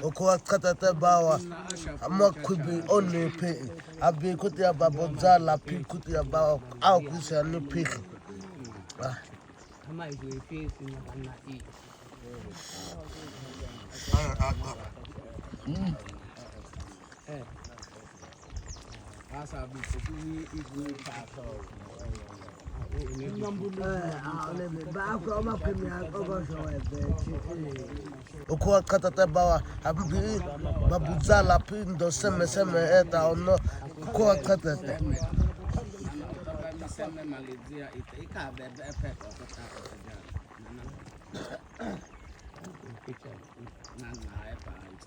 Okoa katata bawa ama kubi oni pe abi kuti ya baboza la pi kuti ya bawa au kusi ani pi Ama iwe face na kana i. Asa bi sekuni igu pato. Okoa katata bawa abi baboza la pi ndo seme eta ono okoa katata. Seme malizia ika bebe effect of the na epa it's